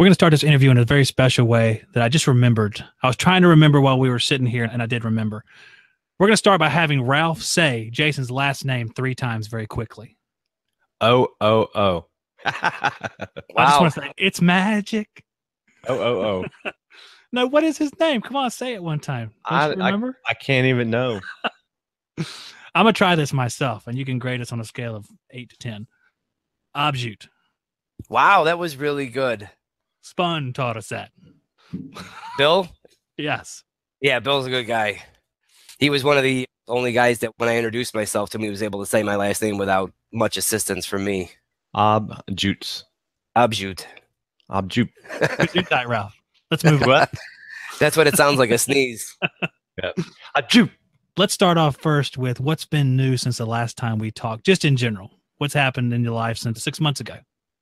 We're going to start this interview in a very special way that I just remembered. I was trying to remember while we were sitting here, and I did remember. We're going to start by having Ralph say Jason's last name 3 times very quickly. Oh. Wow. I just want to say, it's magic. Oh. No, what is his name? Come on, say it one time. Don't you remember? I can't even know. I'm going to try this myself, and you can grade us on a scale of 8 to 10. Obrzut. Wow, that was really good. Spun taught us that. Bill? Yes. Yeah, Bill's a good guy. He was one of the only guys that when I introduced myself to him, he was able to say my last name without much assistance from me. Obrzut. Obrzut. Obrzut. Good night, Ralph. Let's move on. What? That's what it sounds like, a sneeze. Yep. Obrzut. Let's start off first with what's been new since the last time we talked, just in general. What's happened in your life since 6 months ago?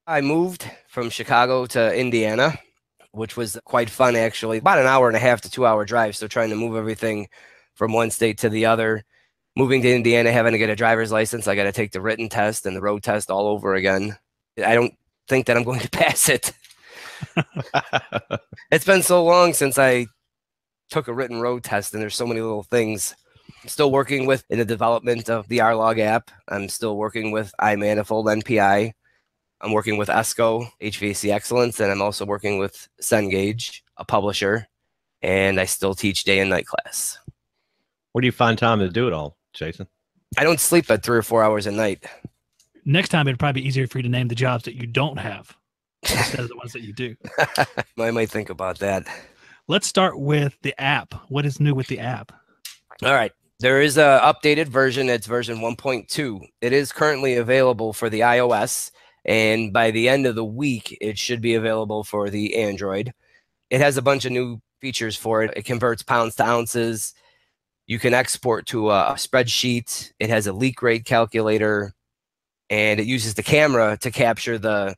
I moved from Chicago to Indiana, which was quite fun, actually. About an hour and a half to 2 hour drive. So trying to move everything from one state to the other. Moving to Indiana, having to get a driver's license. I got to take the written test and the road test all over again. I don't think that I'm going to pass it. It's been so long since I took a written road test, and there's so many little things. I'm still working in the development of the R-Log app. I'm still working with I-Manifold NPI. I'm working with ESCO, HVAC Excellence, and I'm also working with Cengage, a publisher, and I still teach day and night class. Where do you find time to do it all, Jason? I don't sleep at 3 or 4 hours a night. Next time, it'd probably be easier for you to name the jobs that you don't have instead of the ones that you do. I might think about that. Let's start with the app. What is new with the app? All right. There is an updated version. It's version 1.2. It is currently available for the iOS. And by the end of the week, it should be available for the Android. It has a bunch of new features for it. It converts pounds to ounces. You can export to a spreadsheet. It has a leak rate calculator. And it uses the camera to capture the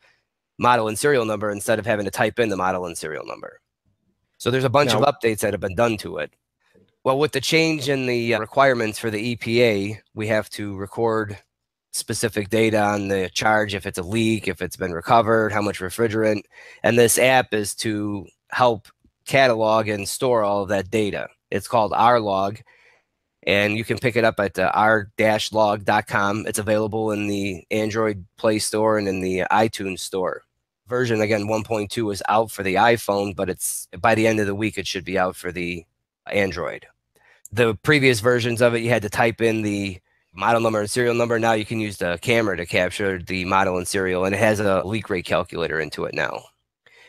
model and serial number instead of having to type in the model and serial number. So there's a bunch of updates that have been done to it. Well, with the change in the requirements for the EPA, we have to record specific data on the charge, if it's a leak, if it's been recovered, how much refrigerant. And this app is to help catalog and store all of that data. It's called R-Log, and you can pick it up at r-log.com. It's available in the Android Play Store and in the iTunes Store. Version, again, 1.2 is out for the iPhone, but it's by the end of the week, it should be out for the Android. The previous versions of it, you had to type in the model number and serial number. Now you can use the camera to capture the model and serial, and it has a leak rate calculator into it now.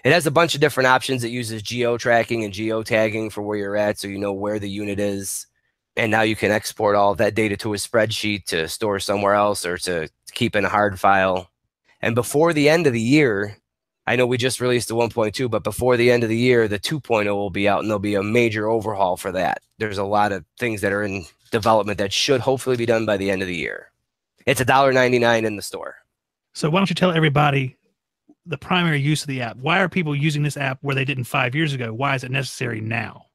It has a bunch of different options. It uses geo-tracking and geo-tagging for where you're at, so you know where the unit is. And now you can export all of that data to a spreadsheet to store somewhere else or to keep in a hard file. And before the end of the year, I know we just released the 1.2, but before the end of the year, the 2.0 will be out, and there'll be a major overhaul for that. There's a lot of things that are in development that should hopefully be done by the end of the year. It's $1.99 in the store. So why don't you tell everybody the primary use of the app? Why are people using this app where they didn't 5 years ago? Why is it necessary now?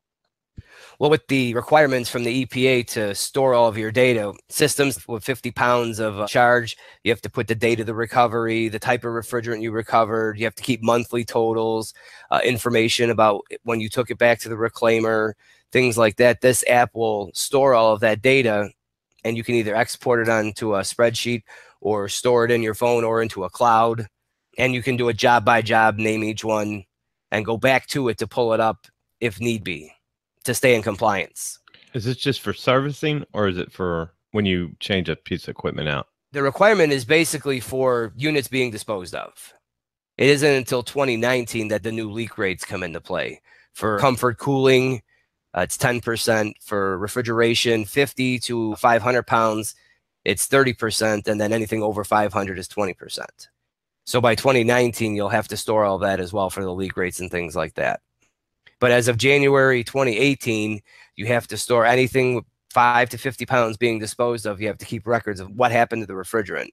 Well, with the requirements from the EPA to store all of your data, systems with 50 pounds of charge, you have to put the date of the recovery, the type of refrigerant you recovered. You have to keep monthly totals, information about when you took it back to the reclaimer, things like that. This app will store all of that data, and you can either export it onto a spreadsheet or store it in your phone or into a cloud. And you can do it job by job, name each one, and go back to it to pull it up if need be, to stay in compliance. Is this just for servicing, or is it for when you change a piece of equipment out? The requirement is basically for units being disposed of. It isn't until 2019 that the new leak rates come into play. For comfort cooling, it's 10%. For refrigeration, 50 to 500 pounds, it's 30%. And then anything over 500 is 20%. So by 2019, you'll have to store all that as well for the leak rates and things like that. But as of January 2018, you have to store anything 5 to 50 pounds being disposed of. You have to keep records of what happened to the refrigerant.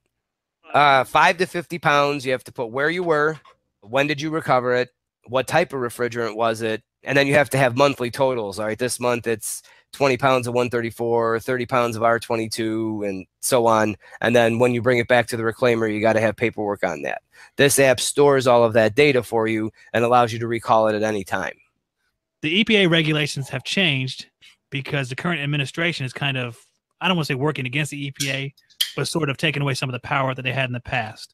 5 to 50 pounds, you have to put where you were, when did you recover it, what type of refrigerant was it, and then you have to have monthly totals. All right, this month it's 20 pounds of 134, 30 pounds of R22, and so on. And then when you bring it back to the reclaimer, you got to have paperwork on that. This app stores all of that data for you and allows you to recall it at any time. The EPA regulations have changed because the current administration is kind of, I don't want to say working against the EPA, but sort of taking away some of the power that they had in the past.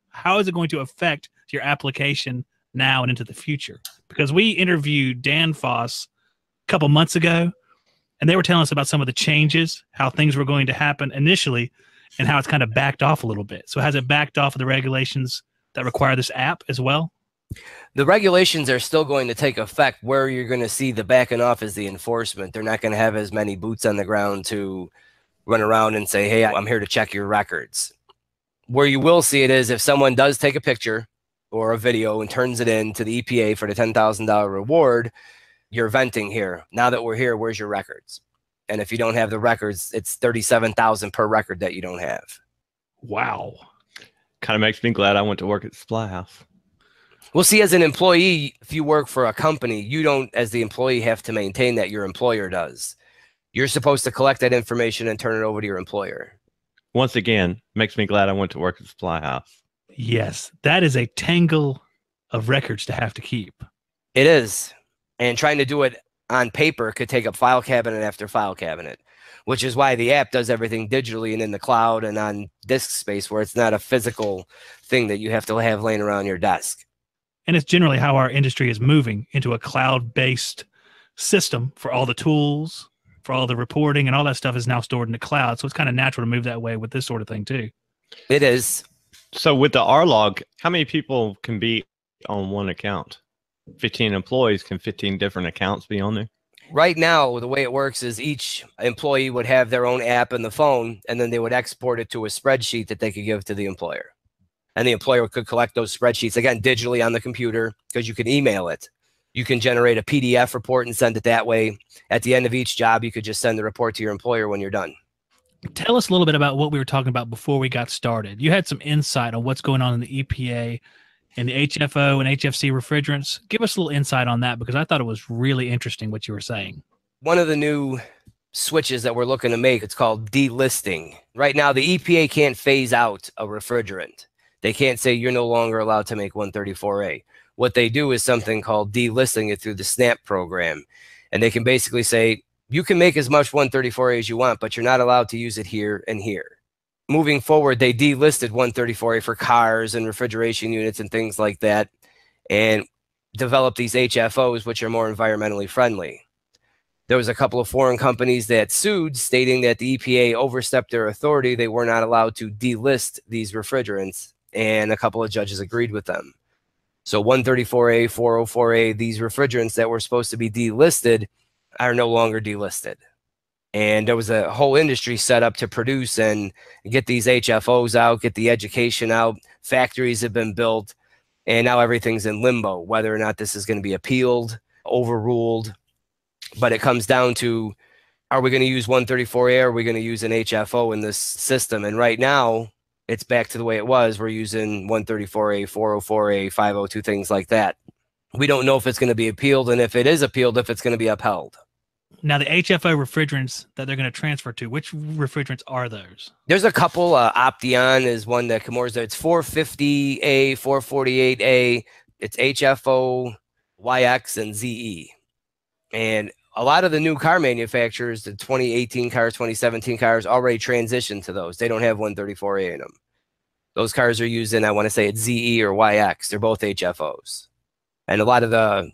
How is it going to affect your application now and into the future? Because we interviewed Dan Foss a couple months ago, and they were telling us about some of the changes, how things were going to happen initially, and how it's kind of backed off a little bit. So has it backed off of the regulations that require this app as well? The regulations are still going to take effect. Where you're going to see the backing off is the enforcement. They're not going to have as many boots on the ground to run around and say, hey, I'm here to check your records. Where you will see it is if someone does take a picture or a video and turns it in to the EPA for the $10,000 reward, you're venting here. Now that we're here, where's your records? And if you don't have the records, it's $37,000 per record that you don't have. Wow. Kind of makes me glad I went to work at Supply House. Well, see, as an employee, if you work for a company, you don't, as the employee, have to maintain that. Your employer does. You're supposed to collect that information and turn it over to your employer. Once again, makes me glad I went to work at Supply House. Yes, that is a tangle of records to have to keep. It is. And trying to do it on paper could take up file cabinet after file cabinet, which is why the app does everything digitally and in the cloud and on disk space, where it's not a physical thing that you have to have laying around your desk. And it's generally how our industry is moving into a cloud-based system for all the tools, for all the reporting, and all that stuff is now stored in the cloud. So it's kind of natural to move that way with this sort of thing too. It is. So with the R-Log, how many people can be on one account? 15 employees, can 15 different accounts be on there? Right now, the way it works is each employee would have their own app in the phone, and then they would export it to a spreadsheet that they could give to the employer. And the employer could collect those spreadsheets, again, digitally on the computer, because you can email it. You can generate a PDF report and send it that way. At the end of each job, you could just send the report to your employer when you're done. Tell us a little bit about what we were talking about before we got started. You had some insight on what's going on in the EPA and the HFO and HFC refrigerants. Give us a little insight on that, because I thought it was really interesting what you were saying. One of the new switches that we're looking to make, it's called delisting. Right now, the EPA can't phase out a refrigerant. They can't say you're no longer allowed to make 134A. What they do is something called delisting it through the SNAP program. And they can basically say, you can make as much 134A as you want, but you're not allowed to use it here and here. Moving forward, they delisted 134A for cars and refrigeration units and things like that, and developed these HFOs, which are more environmentally friendly. There was a couple of foreign companies that sued, stating that the EPA overstepped their authority. They were not allowed to delist these refrigerants, and a couple of judges agreed with them. So 134A, 404A, these refrigerants that were supposed to be delisted are no longer delisted. And there was a whole industry set up to produce and get these HFOs out, get the education out. Factories have been built, and now everything's in limbo, whether or not this is going to be appealed, overruled. But it comes down to, are we going to use 134A, or are we going to use an HFO in this system? And right now, it's back to the way it was. We're using 134A, 404A, 502, things like that. We don't know if it's going to be appealed, and if it is appealed, if it's going to be upheld. Now, the HFO refrigerants that they're going to transfer to, which refrigerants are those? There's a couple. Option is one that Chemours. It's 450A, 448A. It's HFO, YX, and ZE. And a lot of the new car manufacturers, the 2018 cars, 2017 cars, already transitioned to those. They don't have 134A in them. Those cars are using, I want to say it's ZE or YX. They're both HFOs. And a lot of the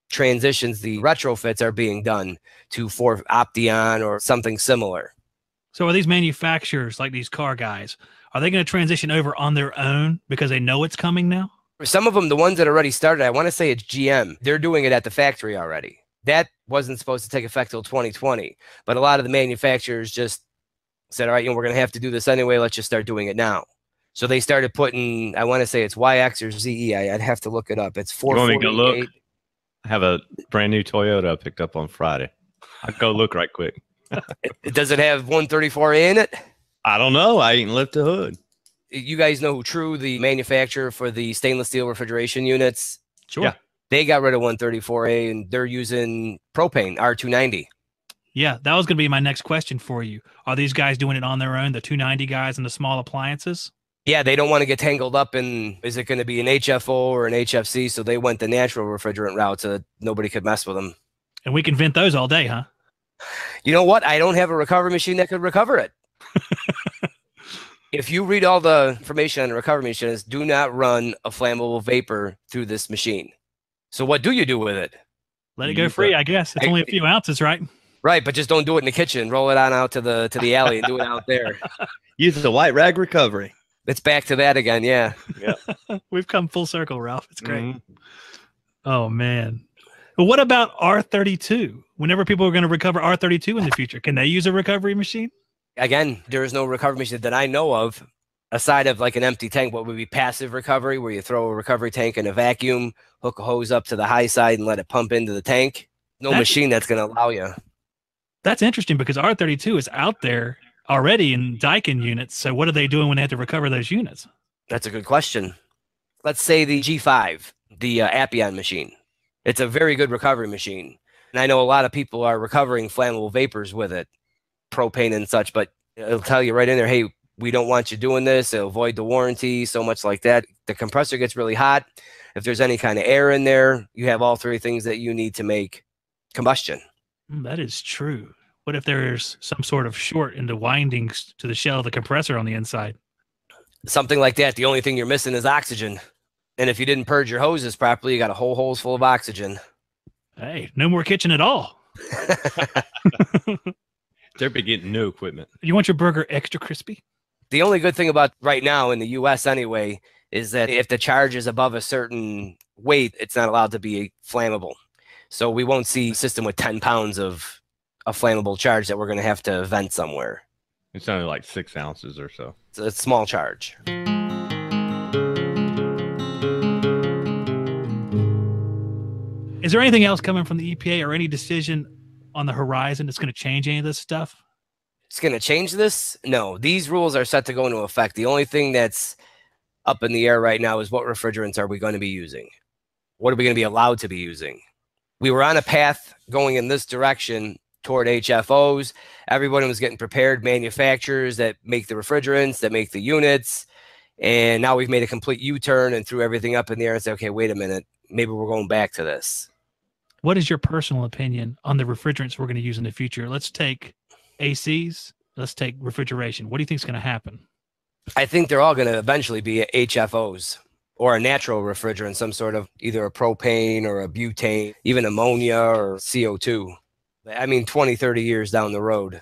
transitions, the retrofits are being done to for Option or something similar. So are these manufacturers, like these car guys, are they going to transition over on their own because they know it's coming now? Some of them, the ones that already started, I want to say it's GM. They're doing it at the factory already. That wasn't supposed to take effect till 2020. But a lot of the manufacturers just said, all right, we're going to have to do this anyway. Let's just start doing it now. So they started putting, I want to say it's YX or ZE. I'd have to look it up. It's 448. You want me to go look? I have a brand new Toyota I picked up on Friday. I'll go look right quick. Does it have 134A in it? I don't know. I ain't lift the hood. You guys know who True, the manufacturer for the stainless steel refrigeration units? Sure. Yeah. They got rid of 134A, and they're using propane, R290. Yeah, that was going to be my next question for you. Are these guys doing it on their own, the 290 guys and the small appliances? Yeah, they don't want to get tangled up in, is it going to be an HFO or an HFC? So they went the natural refrigerant route so that nobody could mess with them. And we can vent those all day, huh? You know what? I don't have a recovery machine that could recover it. If you read all the information on the recovery machines, do not run a flammable vapor through this machine. So what do you do with it? Let it go free, I guess. It's only a few ounces, right? Right, but just don't do it in the kitchen. Roll it on out to the alley and do it out there. Use the white rag recovery. It's back to that again, yeah. We've come full circle, Ralph. It's great. Oh, man. But what about R32? Whenever people are going to recover R32 in the future, can they use a recovery machine? Again, there is no recovery machine that I know of, aside of like an empty tank. What would be passive recovery, where you throw a recovery tank in a vacuum, hook a hose up to the high side and let it pump into the tank. No machine that's going to allow you. That's interesting because R32 is out there already in Daikin units. So what are they doing when they have to recover those units? That's a good question. Let's say the G5, the Appian machine. It's a very good recovery machine. And I know a lot of people are recovering flammable vapors with it, propane and such, but it'll tell you right in there, hey, we don't want you doing this. It'll void the warranty, so much like that. The compressor gets really hot. If there's any kind of air in there, you have all three things that you need to make combustion. That is true. What if there's some sort of short in the windings to the shell of the compressor on the inside? Something like that. The only thing you're missing is oxygen. And if you didn't purge your hoses properly, you got a whole hose full of oxygen. Hey, no more kitchen at all. They're be getting new equipment. You want your burger extra crispy? The only good thing about right now in the U.S. anyway is that if the charge is above a certain weight, it's not allowed to be flammable. So we won't see a system with 10 pounds of a flammable charge that we're going to have to vent somewhere. It's only like 6 ounces or so. It's a small charge. Is there anything else coming from the EPA or any decision on the horizon that's going to change any of this stuff? It's going to change this? No, these rules are set to go into effect. The only thing that's up in the air right now is what refrigerants are we going to be using? What are we going to be allowed to be using? We were on a path going in this direction toward HFOs. Everybody was getting prepared, manufacturers that make the refrigerants, that make the units. And now we've made a complete U-turn and threw everything up in the air and said, okay, wait a minute, maybe we're going back to this. What is your personal opinion on the refrigerants we're going to use in the future? Let's take ACs. Let's take refrigeration. What do you think is going to happen? I think they're all going to eventually be HFOs or a natural refrigerant, some sort of either a propane or a butane, even ammonia or CO2. I mean, 20, 30 years down the road.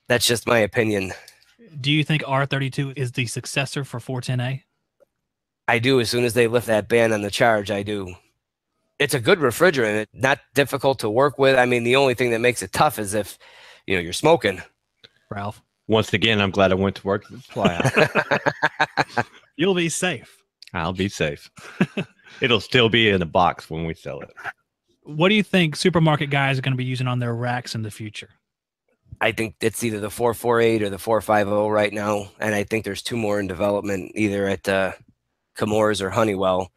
That's just my opinion. Do you think R32 is the successor for 410A? I do. As soon as they lift that ban on the charge, I do. It's a good refrigerant. It's not difficult to work with. I mean, the only thing that makes it tough is if, you're smoking. Ralph. Once again, I'm glad I went to work at the supply house. You'll be safe. I'll be safe. It'll still be in a box when we sell it. What do you think supermarket guys are going to be using on their racks in the future? I think it's either the 448 or the 450 right now. And I think there's two more in development, either at Chemours or Honeywell.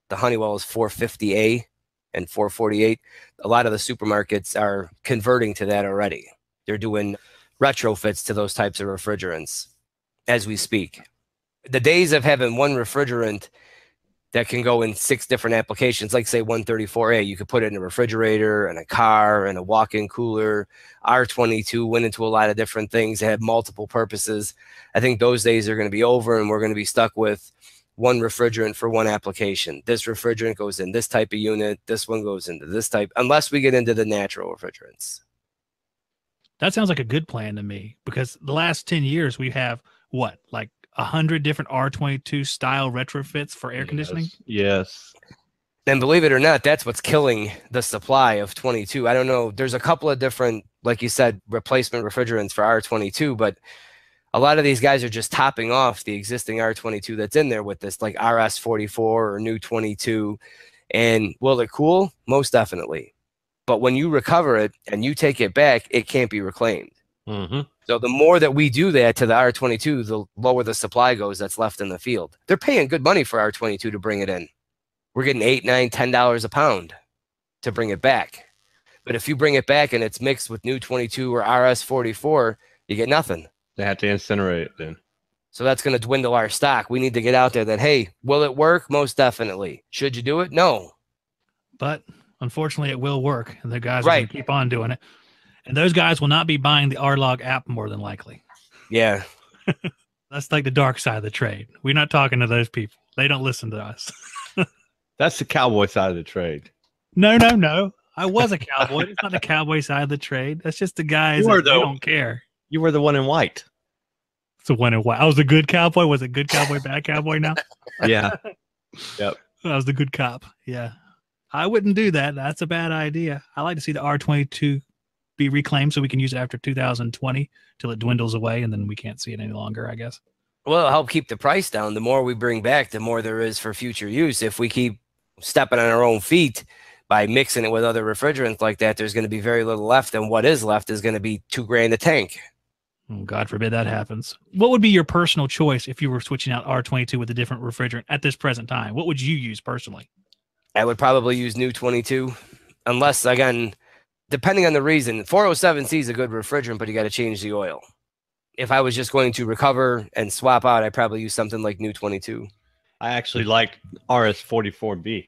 The Honeywell is 450A and 448. A lot of the supermarkets are converting to that already. They're doing retrofits to those types of refrigerants as we speak. The days of having one refrigerant that can go in 6 different applications, like say 134A, you could put it in a refrigerator and a car and a walk-in cooler. R22 went into a lot of different things. It had multiple purposes. I think those days are going to be over, and we're going to be stuck with one refrigerant for one application. This refrigerant goes in this type of unit. This one goes into this type, unless we get into the natural refrigerants. That sounds like a good plan to me, because the last 10 years we have what, like 100 different R22 style retrofits for air conditioning? Yes. And believe it or not, that's what's killing the supply of 22. I don't know. There's a couple of different, like you said, replacement refrigerants for R22, but a lot of these guys are just topping off the existing R22 that's in there with this like RS44 or new 22. And will it cool? Most definitely. But when you recover it and you take it back, it can't be reclaimed. Mm-hmm. So the more that we do that to the R22, the lower the supply goes that's left in the field. They're paying good money for R22 to bring it in. We're getting $8, $9, $10 a pound to bring it back. But if you bring it back and it's mixed with new 22 or RS44, you get nothing. They have to incinerate it then. So that's going to dwindle our stock. We need to get out there that, hey, will it work? Most definitely. Should you do it? No. But unfortunately, it will work, and the guys are Right. going to keep on doing it. And those guys will not be buying the R-Log app more than likely. Yeah. That's like the dark side of the trade. We're not talking to those people. They don't listen to us. That's the cowboy side of the trade. No. I was a cowboy. It's not the cowboy side of the trade. That's just the guys You were, that they though. don't care. You were the one in white. It's the one in white. I was the good cowboy. Was it good cowboy, bad cowboy now? Yeah. Yep. I was the good cop. Yeah. I wouldn't do that. That's a bad idea. I like to see the R22 be reclaimed so we can use it after 2020 till it dwindles away and then we can't see it any longer, I guess. Well, it'll help keep the price down. The more we bring back, the more there is for future use. If we keep stepping on our own feet by mixing it with other refrigerants like that, there's going to be very little left. And what is left is going to be $2,000 a tank. Oh, God forbid that happens. What would be your personal choice if you were switching out R22 with a different refrigerant at this present time? What would you use personally? I would probably use new 22, unless, again, depending on the reason. 407C is a good refrigerant, but you got to change the oil. If I was just going to recover and swap out, I'd probably use something like new 22. I actually like RS44B.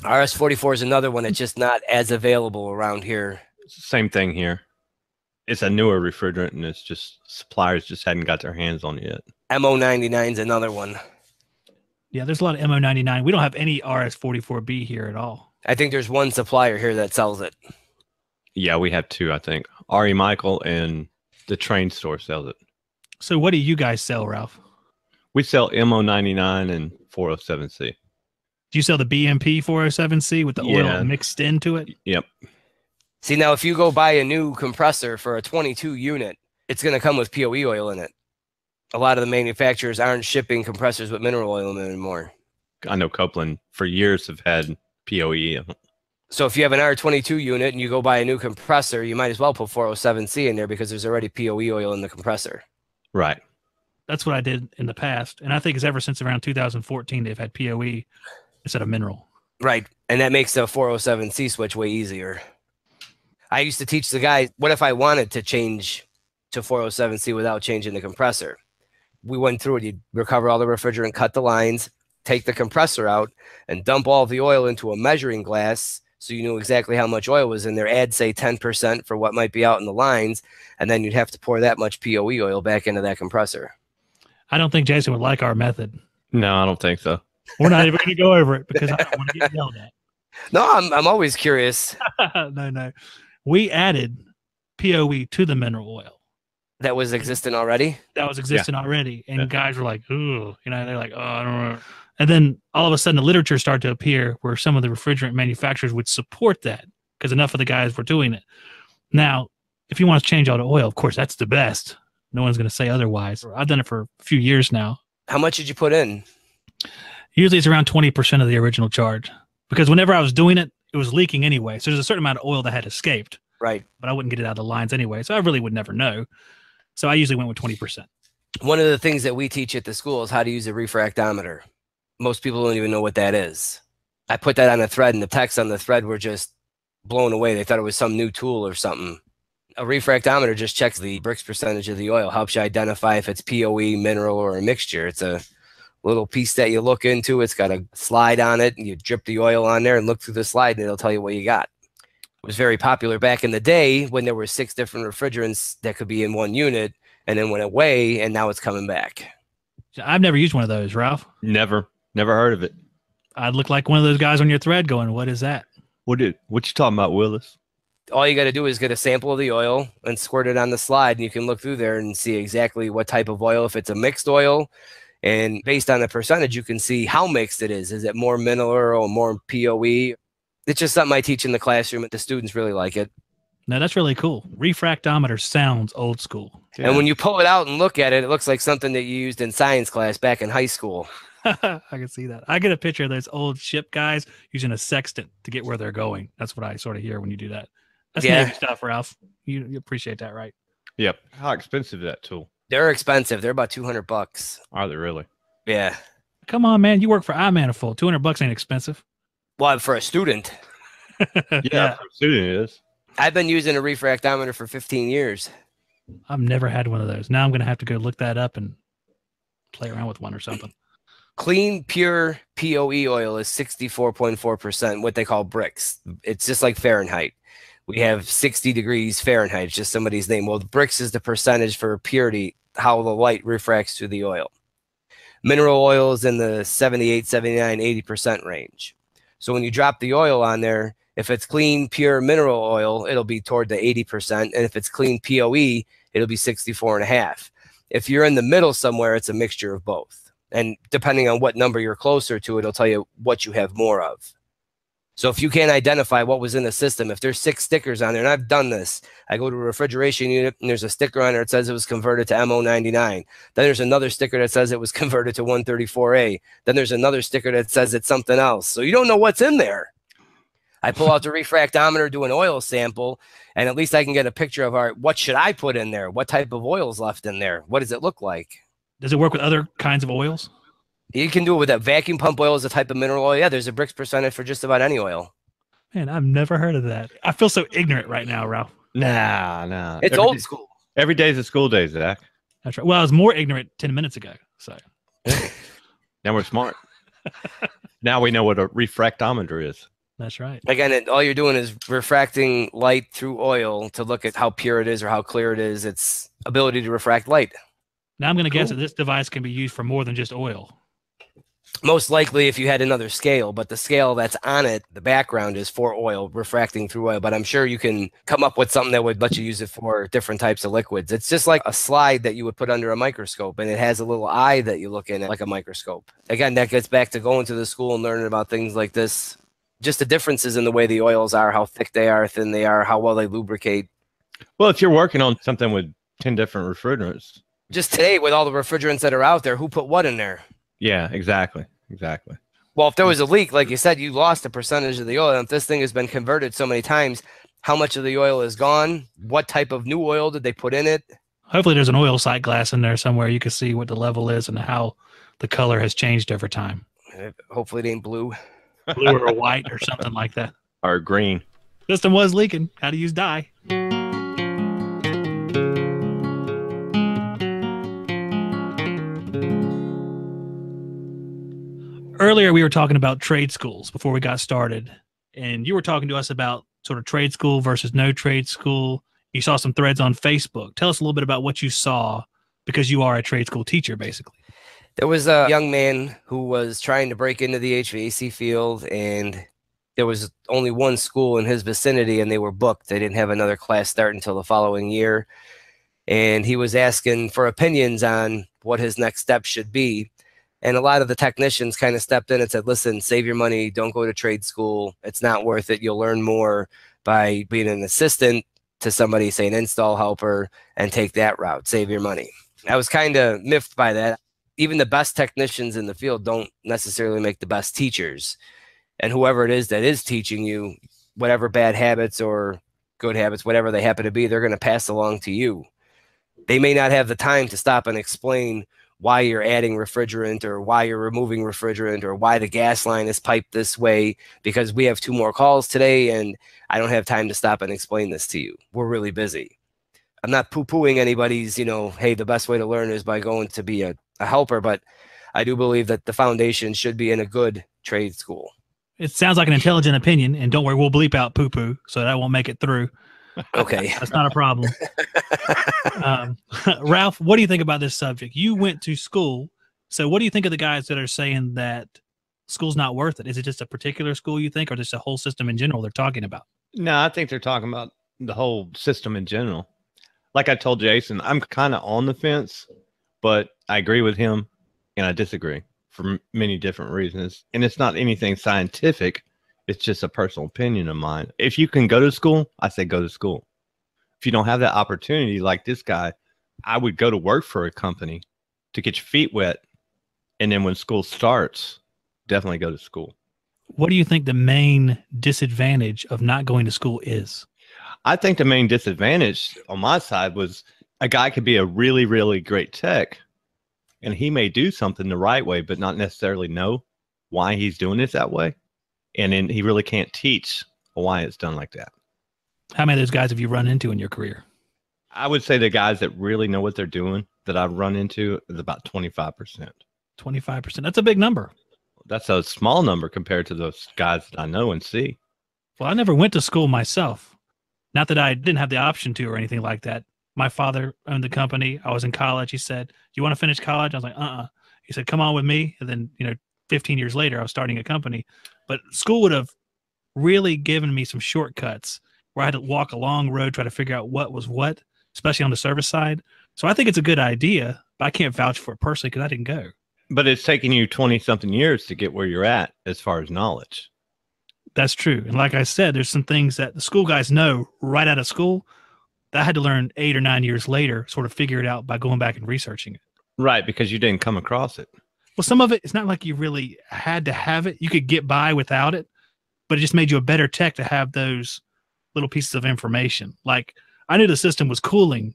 RS44 is another one that's just not as available around here. Same thing here. It's a newer refrigerant, and it's just suppliers just hadn't got their hands on it yet. MO99 is another one. Yeah, there's a lot of MO99. We don't have any RS44B here at all. I think there's one supplier here that sells it. Yeah, we have two, I think. I-Manifold and the train store sells it. So what do you guys sell, Ralph? We sell MO99 and 407C. Do you sell the BMP 407C with the oil mixed into it? Yep. See, now if you go buy a new compressor for a 22 unit, it's going to come with POE oil in it. A lot of the manufacturers aren't shipping compressors with mineral oil in them anymore. I know Copeland for years have had POE. So if you have an R22 unit and you go buy a new compressor, you might as well put 407C in there because there's already POE oil in the compressor. Right. That's what I did in the past. And I think it's ever since around 2014, they've had POE instead of mineral. Right. And that makes the 407C switch way easier. I used to teach the guys, what if I wanted to change to 407C without changing the compressor? We went through it. You'd recover all the refrigerant, cut the lines, take the compressor out, and dump all the oil into a measuring glass so you knew exactly how much oil was in there. Add, say, 10% for what might be out in the lines, and then you'd have to pour that much POE oil back into that compressor. I don't think Jason would like our method. No, I don't think so. We're not even going to go over it because I don't want to get yelled at. No, I'm always curious. No. We added POE to the mineral oil. That was existing already? That was existing already. And guys were like, ooh, they're like, oh, I don't know. And then all of a sudden the literature started to appear where some of the refrigerant manufacturers would support that because enough of the guys were doing it. Now, if you want to change all the oil, of course, that's the best. No one's going to say otherwise. I've done it for a few years now. How much did you put in? Usually it's around 20% of the original charge because whenever I was doing it, it was leaking anyway. So there's a certain amount of oil that had escaped. Right. But I wouldn't get it out of the lines anyway. So I really would never know. So I usually went with 20%. One of the things that we teach at the school is how to use a refractometer. Most people don't even know what that is. I put that on a thread, and the texts on the thread were just blown away. They thought it was some new tool or something. A refractometer just checks the Brix percentage of the oil, helps you identify if it's POE, mineral, or a mixture. It's a little piece that you look into. It's got a slide on it, and you drip the oil on there and look through the slide, and it'll tell you what you got. It was very popular back in the day when there were 6 different refrigerants that could be in one unit, and then went away, and now it's coming back. I've never used one of those, Ralph. Never heard of it. I'd look like one of those guys on your thread going, what is that? What you talking about, Willis? All you got to do is get a sample of the oil and squirt it on the slide, and you can look through there and see exactly what type of oil, if it's a mixed oil. And based on the percentage, you can see how mixed it is. Is it more mineral or more POE? It's just something I teach in the classroom, and the students really like it. No, that's really cool. Refractometer sounds old school. Yeah. And when you pull it out and look at it, it looks like something that you used in science class back in high school. I can see that. I get a picture of those old ship guys using a sextant to get where they're going. That's what I sort of hear when you do that. That's Navy stuff, Ralph. You appreciate that, right? Yep. How expensive is that tool? They're expensive. They're about $200. Are they really? Yeah. Come on, man. You work for I-Manifold. $200 ain't expensive. Well, for a student. Yeah, for a student it is. I've been using a refractometer for 15 years. I've never had one of those. Now I'm going to have to go look that up and play around with one or something. Clean, pure POE oil is 64.4%, what they call bricks. It's just like Fahrenheit. We have 60 degrees Fahrenheit. It's just somebody's name. Well, the bricks is the percentage for purity, how the light refracts through the oil. Mineral oil is in the 78, 79, 80% range. So when you drop the oil on there, if it's clean, pure mineral oil, it'll be toward the 80%. And if it's clean POE, it'll be 64.5. If you're in the middle somewhere, it's a mixture of both. And depending on what number you're closer to, it'll tell you what you have more of. So if you can't identify what was in the system, if there's 6 stickers on there, and I've done this, I go to a refrigeration unit and there's a sticker on there that says it was converted to MO99. Then there's another sticker that says it was converted to 134A. Then there's another sticker that says it's something else. So you don't know what's in there. I pull out the refractometer, do an oil sample, and at least I can get a picture of, all right, what should I put in there? What type of oil is left in there? What does it look like? Does it work with other kinds of oils? You can do it with that. Vacuum pump oil is a type of mineral oil. Yeah, there's a bricks percentage for just about any oil. Man, I've never heard of that. I feel so ignorant right now, Ralph. Nah. It's old school. Every day's a school day, Zach. That's right. Well, I was more ignorant 10 minutes ago. So Now we're smart. Now we know what a refractometer is. that's right. Again, all you're doing is refracting light through oil to look at how pure it is or how clear it is. Its ability to refract light. Now I'm going to guess that this device can be used for more than just oil. Most likely if you had another scale, but the scale that's on it, the background is for oil, refracting through oil. But I'm sure you can come up with something that would let you use it for different types of liquids. It's just like a slide that you would put under a microscope, and it has a little eye that you look in like a microscope. Again, that gets back to going to the school and learning about things like this. Just the differences in the way the oils are, how thick they are, thin they are, how well they lubricate. Well, if you're working on something with 10 different refrigerants. Just today, with all the refrigerants that are out there, who put what in there? Yeah, exactly. Well, if there was a leak, like you said, you lost a percentage of the oil. And if this thing has been converted so many times, how much of the oil is gone? What type of new oil did they put in it? Hopefully there's an oil sight glass in there somewhere. You can see what the level is and how the color has changed over time. Hopefully it ain't blue. Blue or white or something like that. Or green. System was leaking. How to use dye. Earlier, we were talking about trade schools before we got started, and you were talking to us about sort of trade school versus no trade school. You saw some threads on Facebook. Tell us a little bit about what you saw, because you are a trade school teacher, basically. There was a young man who was trying to break into the HVAC field, and there was only one school in his vicinity, and they were booked. They didn't have another class start until the following year, and he was asking for opinions on what his next step should be. And a lot of the technicians kind of stepped in and said, listen, save your money. Don't go to trade school. It's not worth it. You'll learn more by being an assistant to somebody, say an install helper, and take that route. Save your money. I was kind of miffed by that. Even the best technicians in the field don't necessarily make the best teachers. And whoever it is that is teaching you, whatever bad habits or good habits, whatever they happen to be, they're going to pass along to you. They may not have the time to stop and explain why you're adding refrigerant or why you're removing refrigerant or why the gas line is piped this way, because we have 2 more calls today and I don't have time to stop and explain this to you. We're really busy. I'm not poo-pooing anybody's, hey, the best way to learn is by going to be a helper, but I do believe that the foundation should be in a good trade school. It sounds like an intelligent opinion, and don't worry, we'll bleep out poo-poo, so that won't make it through. Okay. That's not a problem. Ralph, what do you think about this subject? You went to school, so what do you think of the guys that are saying that school's not worth it? Is it just a particular school, you think, or just a whole system in general they're talking about? No, I think they're talking about the whole system in general. Like I told Jason, I'm kind of on the fence, but I agree with him and I disagree for many different reasons. And it's not anything scientific. It's just a personal opinion of mine. If you can go to school, I say go to school. If you don't have that opportunity like this guy, I would go to work for a company to get your feet wet. And then when school starts, definitely go to school. What do you think the main disadvantage of not going to school is? I think the main disadvantage on my side was a guy could be a really, really great tech, and he may do something the right way, but not necessarily know why he's doing it that way. And then he really can't teach why it's done like that. How many of those guys have you run into in your career? I would say the guys that really know what they're doing that I've run into is about 25%. 25%. That's a big number. That's a small number compared to those guys that I know and see. Well, I never went to school myself. Not that I didn't have the option to or anything like that. My father owned the company. I was in college. He said, "Do you want to finish college?" I was like, "Uh-uh." He said, "Come on with me." And then, 15 years later, I was starting a company. But school would have really given me some shortcuts where I had to walk a long road, try to figure out what was what, especially on the service side. So I think it's a good idea, but I can't vouch for it personally because I didn't go. But it's taken you 20-something years to get where you're at as far as knowledge. That's true. And like I said, there's some things that the school guys know right out of school that I had to learn 8 or 9 years later, sort of figure it out by going back and researching it. Right, because you didn't come across it. Well, some of it, it's not like you really had to have it. You could get by without it, but it just made you a better tech to have those little pieces of information. Like I knew the system was cooling,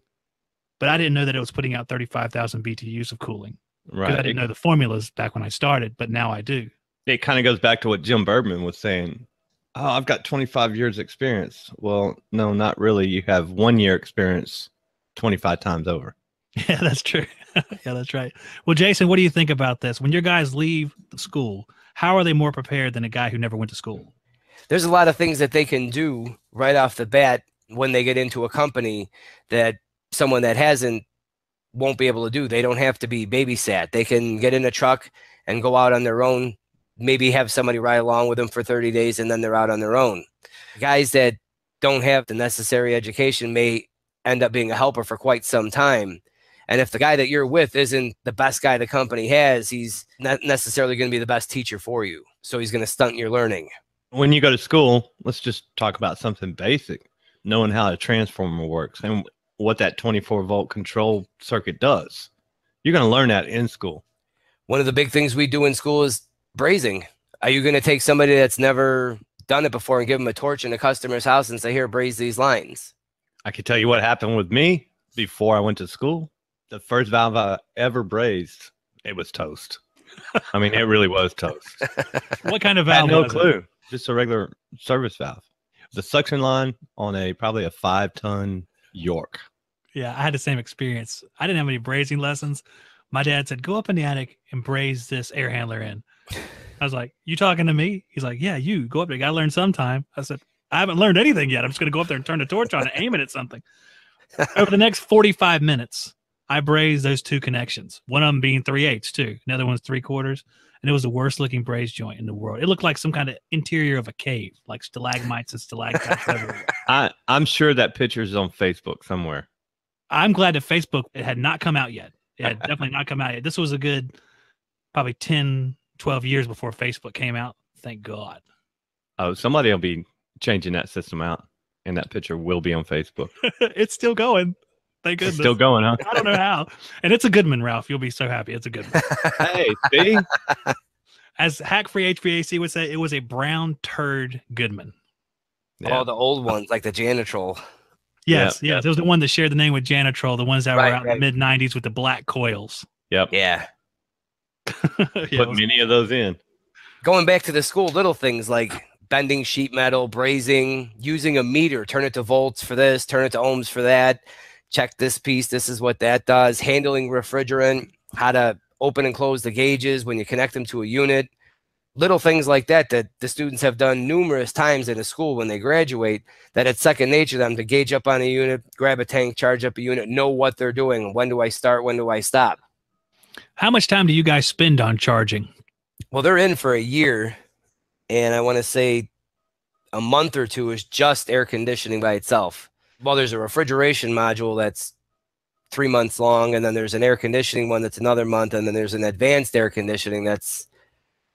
but I didn't know that it was putting out 35,000 BTUs of cooling. Right. I didn't know the formulas back when I started, but now I do. It kind of goes back to what Jim Bergman was saying. Oh, I've got 25 years experience. Well, no, not really. You have 1 year experience 25 times over. Yeah, that's true. Yeah, that's right. Well, Jason, what do you think about this? When your guys leave the school, how are they more prepared than a guy who never went to school? There's a lot of things that they can do right off the bat when they get into a company that someone that hasn't won't be able to do. They don't have to be babysat. They can get in a truck and go out on their own, maybe have somebody ride along with them for 30 days, and then they're out on their own. Guys that don't have the necessary education may end up being a helper for quite some time. And if the guy that you're with isn't the best guy the company has, he's not necessarily going to be the best teacher for you. So he's going to stunt your learning. When you go to school, let's just talk about something basic, knowing how a transformer works and what that 24-volt control circuit does. You're going to learn that in school. One of the big things we do in school is brazing. Are you going to take somebody that's never done it before and give them a torch in a customer's house and say, here, braze these lines? I can tell you what happened with me before I went to school. The first valve I ever brazed, it was toast. I mean, it really was toast. What kind of I valve? had no was clue. It? Just a regular service valve. The suction line on probably a 5-ton York. Yeah, I had the same experience. I didn't have any brazing lessons. My dad said, go up in the attic and braze this air handler in. I was like, you talking to me? He's like, yeah, you go up there. You got to learn sometime. I said, I haven't learned anything yet. I'm just going to go up there and turn the torch on and aim it at something. Over the next 45 minutes, I brazed those two connections. One of them being 3/8 too. Another one's 3/4. And it was the worst looking braze joint in the world. It looked like some kind of interior of a cave, like stalagmites and stalactites everywhere. I'm sure that picture is on Facebook somewhere. I'm glad that Facebook, it had not come out yet. It had definitely not come out yet. This was a good probably 10, 12 years before Facebook came out. Thank God. Oh, somebody will be changing that system out, and that picture will be on Facebook. It's still going. Thank goodness. It's still going, huh? I don't know how. And it's a good one, Ralph. You'll be so happy. It's a good one. Hey, see? As Hack-Free HVAC would say, it was a brown turd Goodman. Yeah. Oh, the old ones, like the Janitrol. Yes, yes. It was the one that shared the name with Janitrol, the ones that were out in the mid-90s with the black coils. Yep. Yeah. Put many of those in. Going back to the school, little things like bending sheet metal, brazing, using a meter, turn it to volts for this, turn it to ohms for that, check this piece, this is what that does, handling refrigerant, how to open and close the gauges when you connect them to a unit. Little things like that that the students have done numerous times in a school when they graduate, that it's second nature to them to gauge up on a unit, grab a tank, charge up a unit, know what they're doing. When do I start? When do I stop? How much time do you guys spend on charging? Well, they're in for a year, and I want to say a month or two is just air conditioning by itself. Well, there's a refrigeration module that's 3 months long, and then there's an air conditioning one that's another month, and then there's an advanced air conditioning that's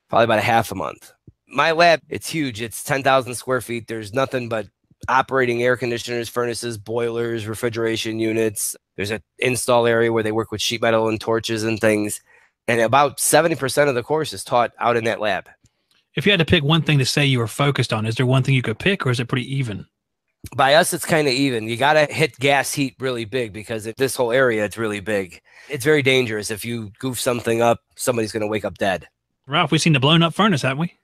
probably about a half a month. My lab, it's huge. It's 10,000 square feet. There's nothing but operating air conditioners, furnaces, boilers, refrigeration units. There's an install area where they work with sheet metal and torches and things. And about 70% of the course is taught out in that lab. If you had to pick one thing to say you were focused on, is there one thing you could pick, or is it pretty even? By us, it's kind of even. You got to hit gas heat really big because this whole area, it's really big. It's very dangerous. If you goof something up, somebody's going to wake up dead. Ralph, we've seen the blown up furnace, haven't we?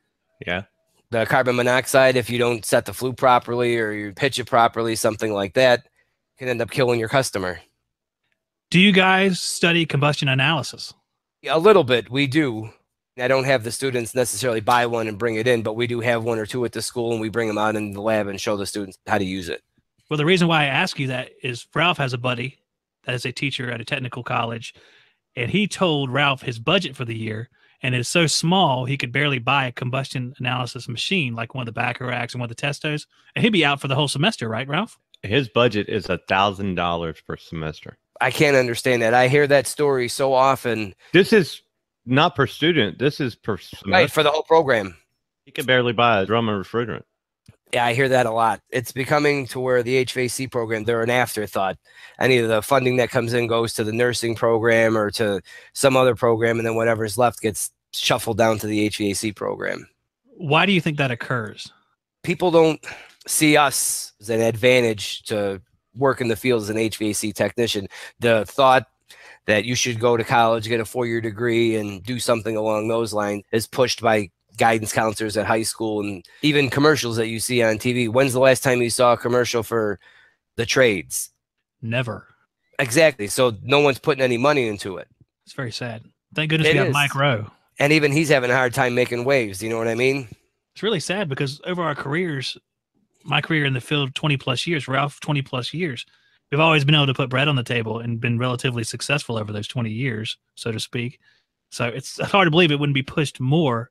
Yeah. The carbon monoxide, if you don't set the flue properly or you pitch it properly, something like that, can end up killing your customer. Do you guys study combustion analysis? A little bit, we do. I don't have the students necessarily buy one and bring it in, but we do have one or two at the school, and we bring them out in the lab and show the students how to use it. Well, the reason why I ask you that is Ralph has a buddy that is a teacher at a technical college, and he told Ralph his budget for the year, and it's so small he could barely buy a combustion analysis machine like one of the Bacharachs and one of the Testos, and he'd be out for the whole semester, right, Ralph? His budget is $1,000 per semester. I can't understand that. I hear that story so often. This is not per student. This is per semester. Right, for the whole program. He can barely buy a drum of refrigerant. Yeah, I hear that a lot. It's becoming to where the HVAC program, they're an afterthought. Any of the funding that comes in goes to the nursing program or to some other program, and then whatever's left gets shuffled down to the HVAC program. Why do you think that occurs? People don't see us as an advantage to work in the field as an HVAC technician. The thought that you should go to college, get a 4-year degree, and do something along those lines is pushed by guidance counselors at high school and even commercials that you see on TV. When's the last time you saw a commercial for the trades? Never. Exactly. So no one's putting any money into it. It's very sad. Thank goodness we have Mike Rowe. And even he's having a hard time making waves. Do you know what I mean? It's really sad because over our careers, my career in the field, 20 plus years, Ralph, 20 plus years, we've always been able to put bread on the table and been relatively successful over those 20 years, so to speak. So it's hard to believe it wouldn't be pushed more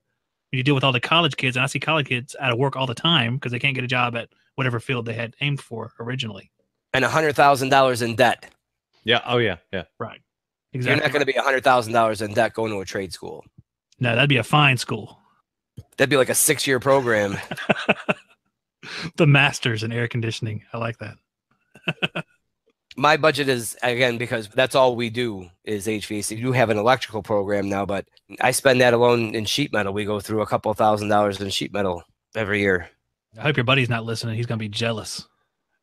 when you deal with all the college kids. And I see college kids out of work all the time because they can't get a job at whatever field they had aimed for originally. And $100,000 in debt. Yeah. Oh, yeah. Yeah. Right. Exactly. You're not going to be $100,000 in debt going to a trade school. No, that'd be a fine school. That'd be like a 6-year program. The masters in air conditioning. I like that. My budget is, again, because that's all we do is HVAC. We do have an electrical program now, but I spend that alone in sheet metal. We go through a couple $1,000s in sheet metal every year. I hope your buddy's not listening. He's going to be jealous.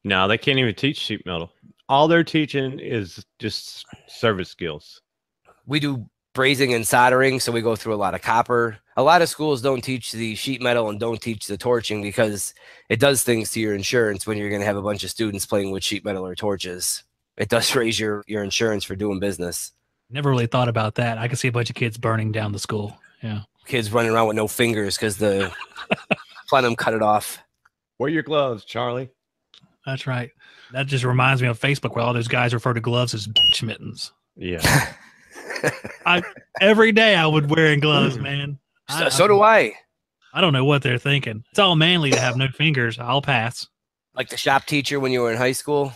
No, they can't even teach sheet metal. All they're teaching is just service skills. We do brazing and soldering, so we go through a lot of copper. A lot of schools don't teach the sheet metal and don't teach the torching because it does things to your insurance when you're going to have a bunch of students playing with sheet metal or torches. It does raise your insurance for doing business. Never really thought about that. I can see a bunch of kids burning down the school. Yeah. Kids running around with no fingers because the plenum cut it off. Wear your gloves, Charlie. That's right. That just reminds me of Facebook where all those guys refer to gloves as bitch mittens. Yeah. Every day I would wearing gloves, man. So do I. I don't know what they're thinking. It's all manly to have no fingers. I'll pass. Like the shop teacher when you were in high school.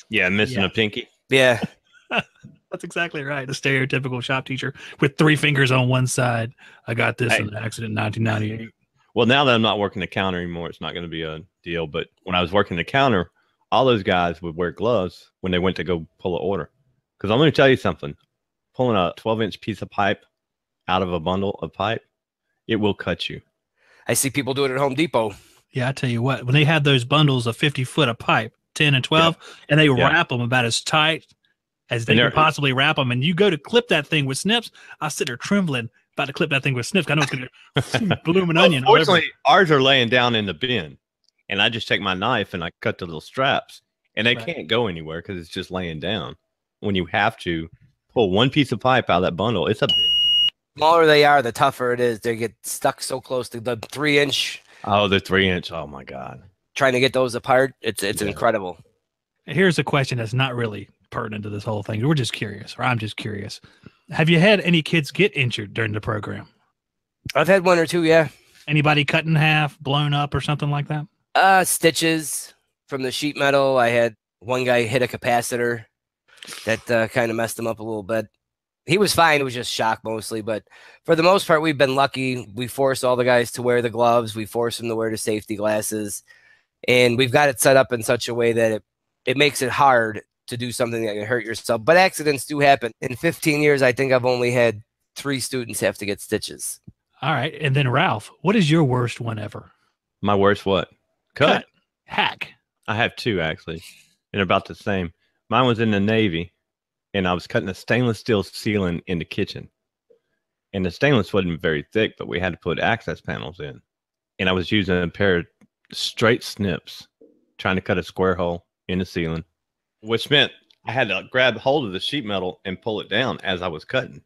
Yeah, missing a pinky. Yeah. That's exactly right. The stereotypical shop teacher with 3 fingers on one side. I got this in an accident in 1998. Well, now that I'm not working the counter anymore, it's not going to be a deal. But when I was working the counter, all those guys would wear gloves when they went to go pull an order. Because I'm going to tell you something. Pulling a 12-inch piece of pipe out of a bundle of pipe, it will cut you. I see people do it at Home Depot. Yeah, I tell you what, when they have those bundles of 50 foot of pipe, 10 and 12, and they wrap them about as tight as they can possibly wrap them, and you go to clip that thing with snips, I sit there trembling about to clip that thing with snips. I know it's going to bloom an onion. Fortunately, ours are laying down in the bin, and I just take my knife and I cut the little straps, and they can't go anywhere because it's just laying down. When you have to pull one piece of pipe out of that bundle, it's a smaller they are, the tougher it is. They get stuck so close to the 3-inch. Oh, the 3-inch. Oh my God. Trying to get those apart. It's incredible. Here's a question that's not really pertinent to this whole thing. We're just curious, or I'm just curious. Have you had any kids get injured during the program? I've had 1 or 2, yeah. Anybody cut in half, blown up, or something like that? Stitches from the sheet metal. I had one guy hit a capacitor that kind of messed him up a little bit. He was fine. It was just shock mostly. But for the most part, we've been lucky. We force all the guys to wear the gloves. We force them to wear the safety glasses. And we've got it set up in such a way that it makes it hard to do something that can hurt yourself. But accidents do happen. In 15 years, I think I've only had 3 students have to get stitches. All right. And then Ralph, what is your worst one ever? My worst what? Cut. Hack. I have 2 actually, and about the same. Mine was in the Navy, and I was cutting a stainless steel ceiling in the kitchen. And the stainless wasn't very thick, but we had to put access panels in. and I was using a pair of straight snips trying to cut a square hole in the ceiling, which meant I had to grab hold of the sheet metal and pull it down as I was cutting,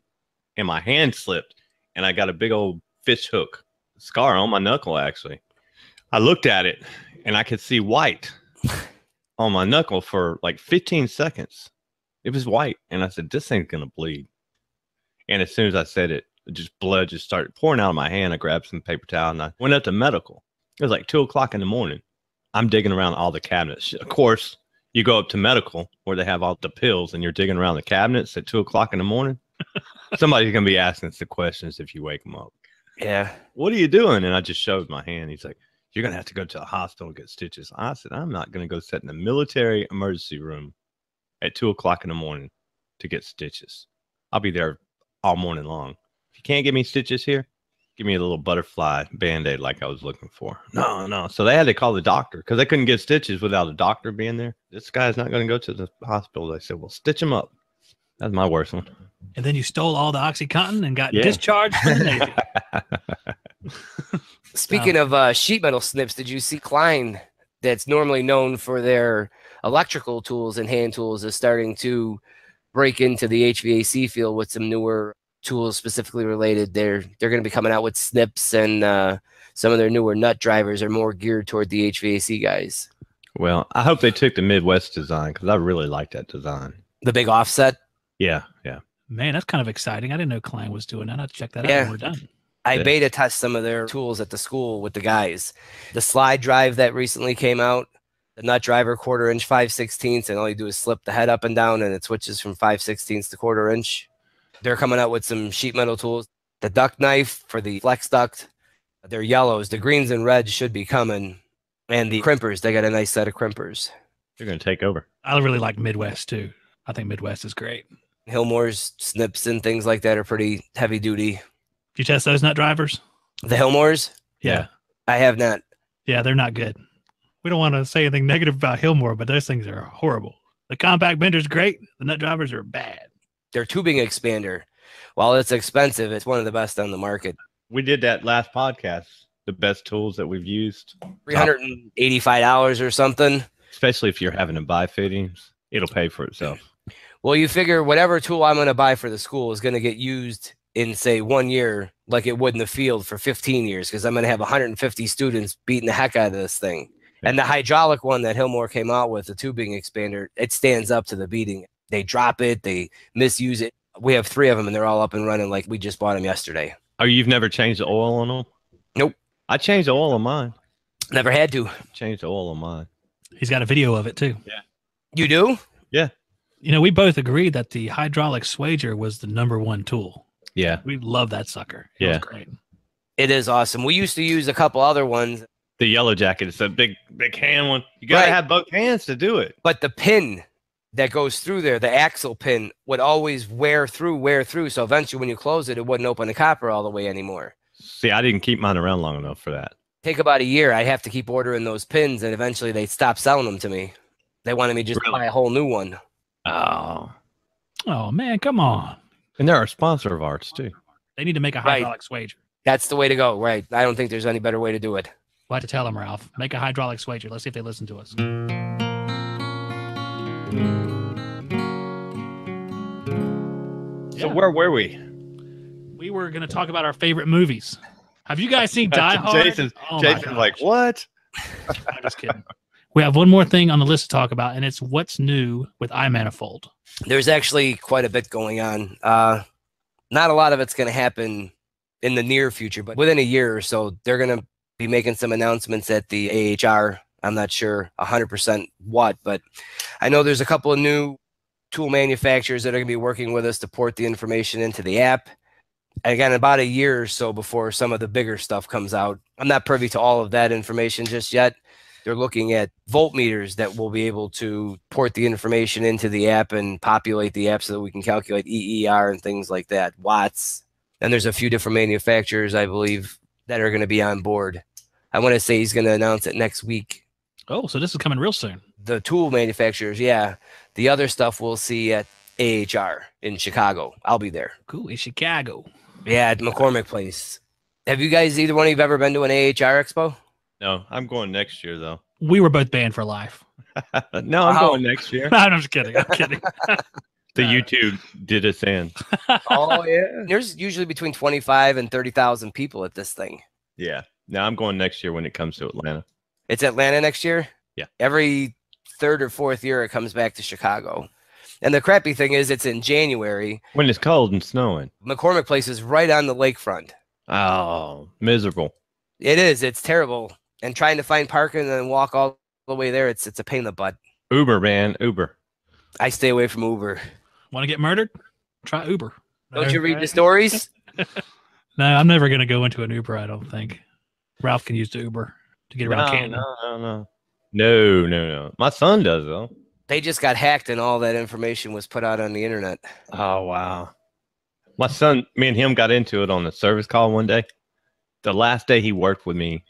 and my hand slipped, and I got a big old fish hook scar on my knuckle. Actually, I looked at it, and I could see white on my knuckle for like 15 seconds. It was white, and I said, "This thing's gonna bleed." And as soon as I said it, blood just started pouring out of my hand. I grabbed some paper towel, and I went up to medical. It was like 2 o'clock in the morning. I'm digging around all the cabinets. Of course, you go up to medical where they have all the pills, and you're digging around the cabinets at 2 o'clock in the morning. Somebody's going to be asking us the questions if you wake them up. Yeah. What are you doing? And I just showed my hand. He's like, "You're going to have to go to the hospital and get stitches." I said, "I'm not going to go sit in the military emergency room at 2 o'clock in the morning to get stitches. I'll be there all morning long. If you can't give me stitches here, give me a little butterfly Band-Aid like I was looking for." No. So they had to call the doctor because they couldn't get stitches without a doctor being there. "This guy's not going to go to the hospital." They said, "Well, stitch him up." That's my worst one. And then you stole all the OxyContin and got discharged from the Navy. Speaking of sheet metal snips, did you see Klein, that's normally known for their electrical tools and hand tools, is starting to break into the HVAC field with some newer tools specifically related? They're going to be coming out with snips, and some of their newer nut drivers are more geared toward the HVAC guys. Well, I hope they took the Midwest design because I really like that design. The big offset. Yeah. Man, that's kind of exciting. I didn't know Klein was doing that. I'll check that out when we're done. I beta test some of their tools at the school with the guys. The slide drive that recently came out, the nut driver 1/4 inch 5/16, and all you do is slip the head up and down, and it switches from 5/16 to 1/4 inch. They're coming out with some sheet metal tools. The duct knife for the flex duct, they're yellows. The greens and reds should be coming. And the crimpers, they got a nice set of crimpers. They're going to take over. I really like Midwest too. I think Midwest is great. Hillmore's snips and things like that are pretty heavy duty. Did you test those nut drivers? The Hillmore's? Yeah. I have not. Yeah, they're not good. We don't want to say anything negative about Hillmore, but those things are horrible. The compact bender's great. The nut drivers are bad. Their tubing expander, while it's expensive, it's one of the best on the market. We did that last podcast. The best tools that we've used. $385 or something. Especially if you're having to buy fittings, it'll pay for itself. Well, you figure whatever tool I'm going to buy for the school is going to get used in, say, 1 year like it would in the field for 15 years because I'm going to have 150 students beating the heck out of this thing. Yeah. And the hydraulic one that Hillmore came out with, the tubing expander, it stands up to the beating. They drop it. They misuse it. We have 3 of them, and they're all up and running like we just bought them yesterday. Oh, you've never changed the oil on them? Nope. I changed the oil on mine. Never had to. Changed the oil on mine. He's got a video of it, too. Yeah. You do? Yeah. You know, we both agreed that the hydraulic swager was the #1 tool. Yeah. We love that sucker. It was great. It is awesome. We used to use a couple other ones. The Yellow Jacket is a big hand one. You got to have both hands to do it. But the pin that goes through there, the axle pin, would always wear through. So eventually when you close it, it wouldn't open the copper all the way anymore. See, I didn't keep mine around long enough for that. Take about a year. I'd have to keep ordering those pins, and eventually they'd stop selling them to me. They wanted me just to buy a whole new one. Oh, man, come on. And they're a sponsor of ours, too. They need to make a hydraulic swager. That's the way to go, right? I don't think there's any better way to do it. We'll have to tell them, Ralph. Make a hydraulic swager. Let's see if they listen to us. So where were we? We were going to talk about our favorite movies. Have you guys seen Die Hard? Jason's like, what? I'm just kidding. We have one more thing on the list to talk about, and it's what's new with I-Manifold. There's actually quite a bit going on. Not a lot of it's going to happen in the near future, but within a year or so, they're going to be making some announcements at the AHR. I'm not sure 100% what, but I know there's a couple of new tool manufacturers that are going to be working with us to port the information into the app. And again, about a year or so before some of the bigger stuff comes out. I'm not privy to all of that information just yet. They're looking at voltmeters that will be able to port the information into the app and populate the app so that we can calculate EER and things like that, watts. And there's a few different manufacturers, I believe, that are going to be on board. I want to say he's going to announce it next week. Oh, so this is coming real soon. The tool manufacturers, yeah. The other stuff we'll see at AHR in Chicago. I'll be there. Cool, in Chicago. Yeah, at McCormick Place. Have you guys, either one of you, ever been to an AHR expo? No, I'm going next year though. We were both banned for life. No, I'm going next year. No, I'm just kidding. I'm kidding. The YouTube did us in. Oh yeah. There's usually between 25 and 30,000 people at this thing. Yeah. Now I'm going next year when it comes to Atlanta. It's Atlanta next year? Yeah. Every third or fourth year it comes back to Chicago. And the crappy thing is it's in January. When it's cold and snowing. McCormick Place is right on the lakefront. Oh, miserable. It is. It's terrible. And trying to find parking and then walk all the way there, it's a pain in the butt. Uber, man. Uber. I stay away from Uber. Want to get murdered? Try Uber. Don't you read the stories? No, I'm never going to go into an Uber, I don't think. Ralph can use the Uber to get around Canton. No. My son does, though. They just got hacked and all that information was put out on the internet. Oh, wow. My son, me and him got into it on the service call one day. The last day he worked with me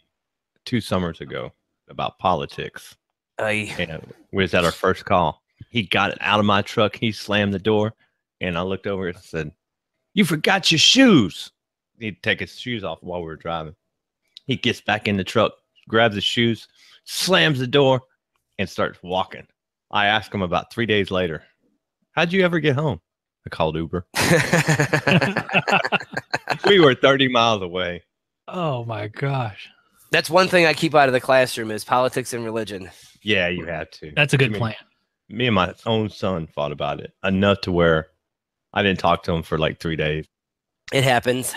2 summers ago about politics. And we was at our first call. He got it out of my truck. He slammed the door. And I looked over and said, "You forgot your shoes." He'd take his shoes off while we were driving. He gets back in the truck, grabs his shoes, slams the door, and starts walking. I asked him about 3 days later, "How'd you ever get home?" I called Uber. We were 30 miles away. Oh, my gosh. That's one thing I keep out of the classroom is politics and religion. Yeah, you have to. That's a good plan. Me and my own son fought about it enough to where I didn't talk to him for like 3 days. It happens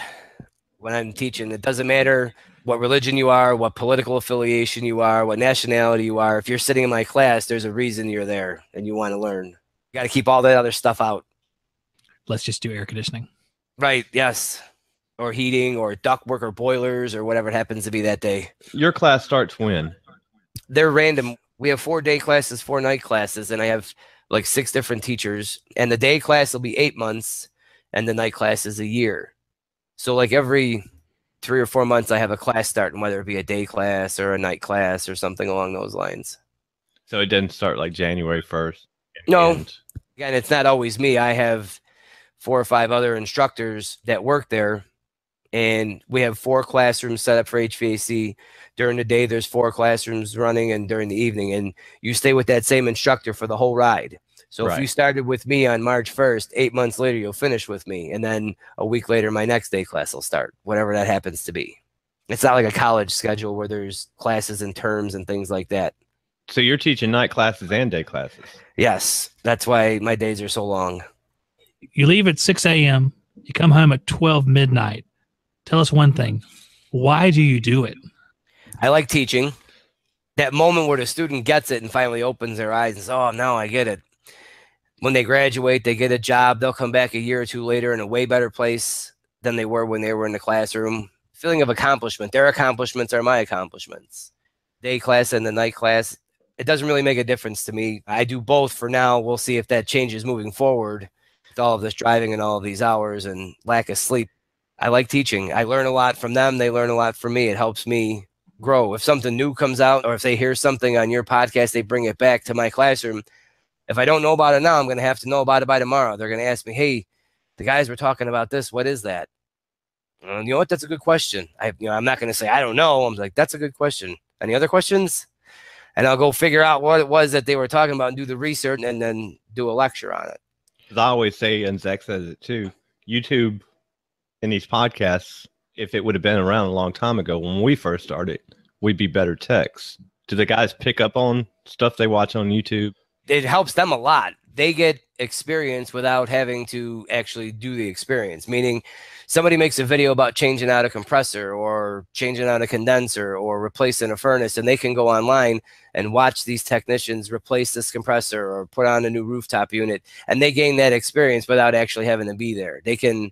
when I'm teaching. It doesn't matter what religion you are, what political affiliation you are, what nationality you are. If you're sitting in my class, there's a reason you're there and you want to learn. You got to keep all that other stuff out. Let's just do air conditioning. Right. Yes. Or heating or ductwork or boilers or whatever it happens to be that day. Your class starts when? They're random. We have 4 day classes, 4 night classes, and I have like 6 different teachers. And the day class will be 8 months, and the night class is a year. So like every 3 or 4 months, I have a class starting, whether it be a day class or a night class or something along those lines. So it doesn't start like January 1st? No. Again, it's not always me. I have 4 or 5 other instructors that work there. And we have 4 classrooms set up for HVAC. During the day, there's 4 classrooms running, and during the evening. And you stay with that same instructor for the whole ride. So if you started with me on March 1st, 8 months later, you'll finish with me. And then a week later, my next day class will start, whatever that happens to be. It's not like a college schedule where there's classes and terms and things like that. So you're teaching night classes and day classes? Yes. That's why my days are so long. You leave at 6 a.m. You come home at 12 midnight. Tell us one thing. Why do you do it? I like teaching. That moment where the student gets it and finally opens their eyes and says, "Oh, now I get it." When they graduate, they get a job. They'll come back a year or 2 later in a way better place than they were when they were in the classroom. Feeling of accomplishment. Their accomplishments are my accomplishments. Day class and the night class, it doesn't really make a difference to me. I do both for now. We'll see if that changes moving forward with all of this driving and all of these hours and lack of sleep. I like teaching. I learn a lot from them. They learn a lot from me. It helps me grow. If something new comes out or if they hear something on your podcast, they bring it back to my classroom. If I don't know about it now, I'm going to have to know about it by tomorrow. They're going to ask me, "Hey, the guys were talking about this. What is that?" You know what? That's a good question. I'm not going to say, "I don't know." I'm like, "That's a good question. Any other questions?" And I'll go figure out what it was that they were talking about and do the research and then do a lecture on it. As I always say, and Zach says it too, YouTube in these podcasts, if it would have been around a long time ago when we first started, we'd be better techs. Do the guys pick up on stuff they watch on YouTube? It helps them a lot. They get experience without having to actually do the experience, meaning somebody makes a video about changing out a compressor or changing out a condenser or replacing a furnace, and they can go online and watch these technicians replace this compressor or put on a new rooftop unit, and they gain that experience without actually having to be there. They can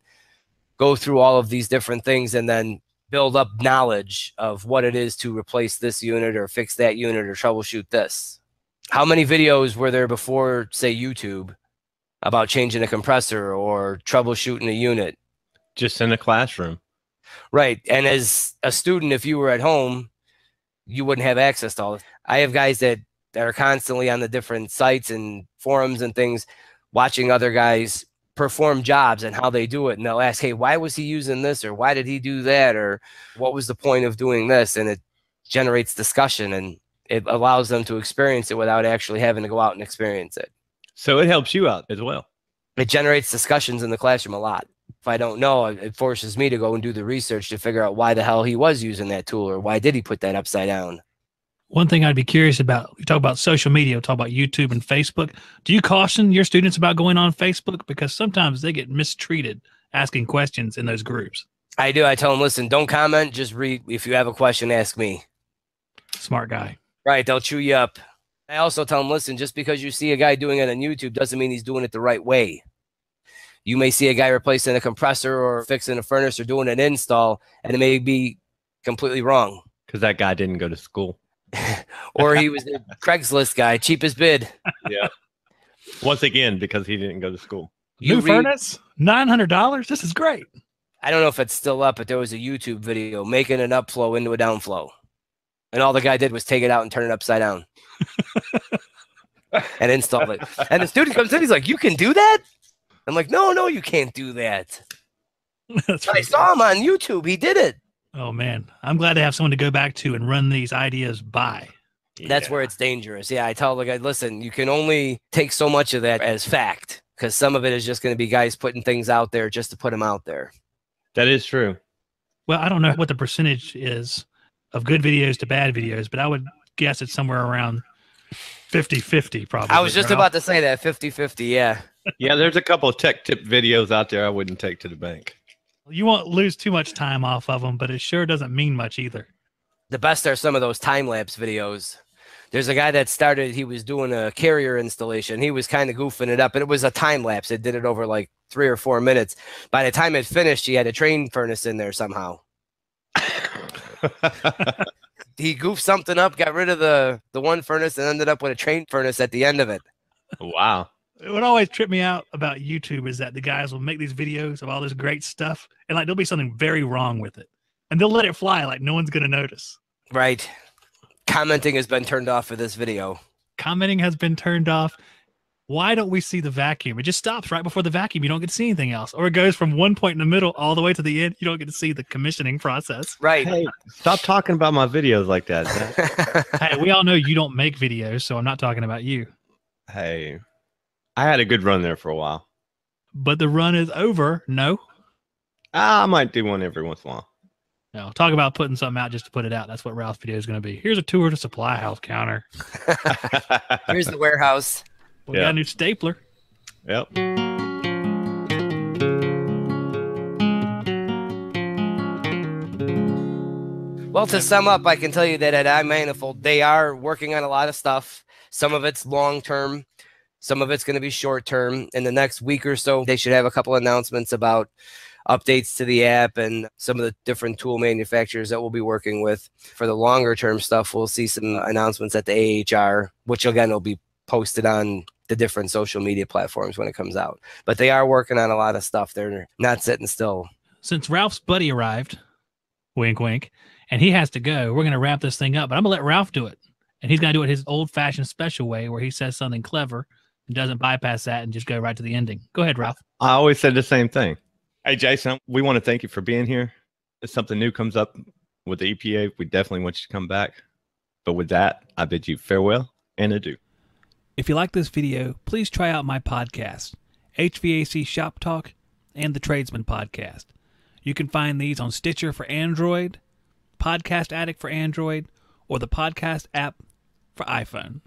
go through all of these different things and then build up knowledge of what it is to replace this unit or fix that unit or troubleshoot this. How many videos were there before, say, YouTube about changing a compressor or troubleshooting a unit? Just in a classroom. Right. And as a student, if you were at home, you wouldn't have access to all this. I have guys that are constantly on the different sites and forums and things watching other guys perform jobs and how they do it. And they'll ask, hey, why was he using this? Or why did he do that? Or what was the point of doing this? And it generates discussion, and it allows them to experience it without actually having to go out and experience it. So it helps you out as well. It generates discussions in the classroom a lot. If I don't know, it forces me to go and do the research to figure out why the hell he was using that tool, or why did he put that upside down. One thing I'd be curious about, you talk about social media, talk about YouTube and Facebook. Do you caution your students about going on Facebook? Because sometimes they get mistreated asking questions in those groups. I do. I tell them, listen, don't comment. Just read. If you have a question, ask me. Smart guy. Right. They'll chew you up. I also tell them, listen, just because you see a guy doing it on YouTube doesn't mean he's doing it the right way. You may see a guy replacing a compressor or fixing a furnace or doing an install, and it may be completely wrong. Because that guy didn't go to school. Or he was the Craigslist guy, cheapest bid. Yeah. Once again, because he didn't go to school. New furnace, $900. This is great. I don't know if it's still up, but there was a YouTube video making an upflow into a downflow. And all the guy did was take it out and turn it upside down and install it. And the student comes in, he's like, you can do that? I'm like, no, you can't do that. I saw him on YouTube. He did it. Oh, man. I'm glad to have someone to go back to and run these ideas by. That's where it's dangerous. Yeah, I tell the guy, listen, you can only take so much of that as fact, because some of it is just going to be guys putting things out there just to put them out there. That is true. Well, I don't know what the percentage is of good videos to bad videos, but I would guess it's somewhere around 50-50 probably. I was just about to say that, 50-50, yeah. Yeah, there's a couple of tech tip videos out there I wouldn't take to the bank. You won't lose too much time off of them, but it sure doesn't mean much either. The best are some of those time-lapse videos. There's a guy that started, he was doing a carrier installation. He was kind of goofing it up, and it was a time-lapse. It did it over like 3 or 4 minutes. By the time it finished, he had a train furnace in there somehow. He goofed something up, got rid of the one furnace, and ended up with a train furnace at the end of it. Wow. What always tripped me out about YouTube is that the guys will make these videos of all this great stuff, and like there'll be something very wrong with it, and they'll let it fly like no one's going to notice. Right. Commenting has been turned off for this video. Commenting has been turned off. Why don't we see the vacuum? It just stops right before the vacuum. You don't get to see anything else. Or it goes from one point in the middle all the way to the end. You don't get to see the commissioning process. Right. Hey, stop talking about my videos like that. Hey, we all know you don't make videos, so I'm not talking about you. Hey, I had a good run there for a while. But the run is over. No. I might do one every once in a while. No, talk about putting something out just to put it out. That's what Ralph's video is going to be. Here's a tour to supply house counter. Here's the warehouse. We got a new stapler. Yep. Well, to sum up, I can tell you that at I-Manifold, they are working on a lot of stuff. Some of it's long-term. Some of it's going to be short-term. In the next week or so, they should have a couple announcements about updates to the app and some of the different tool manufacturers that we'll be working with. For the longer-term stuff, we'll see some announcements at the AHR, which, again, will be posted on the different social media platforms when it comes out. But they are working on a lot of stuff. They're not sitting still. Since Ralph's buddy arrived, wink, wink, and he has to go, we're going to wrap this thing up. But I'm going to let Ralph do it. And he's going to do it his old-fashioned special way where he says something clever and doesn't bypass that and just go right to the ending. Go ahead, Ralph. I always said the same thing. Hey, Jason, we want to thank you for being here. If something new comes up with the EPA, we definitely want you to come back. But with that, I bid you farewell and adieu. If you like this video, please try out my podcast, HVAC Shop Talk and the Tradesman Podcast. You can find these on Stitcher for Android, Podcast Addict for Android, or the podcast app for iPhone.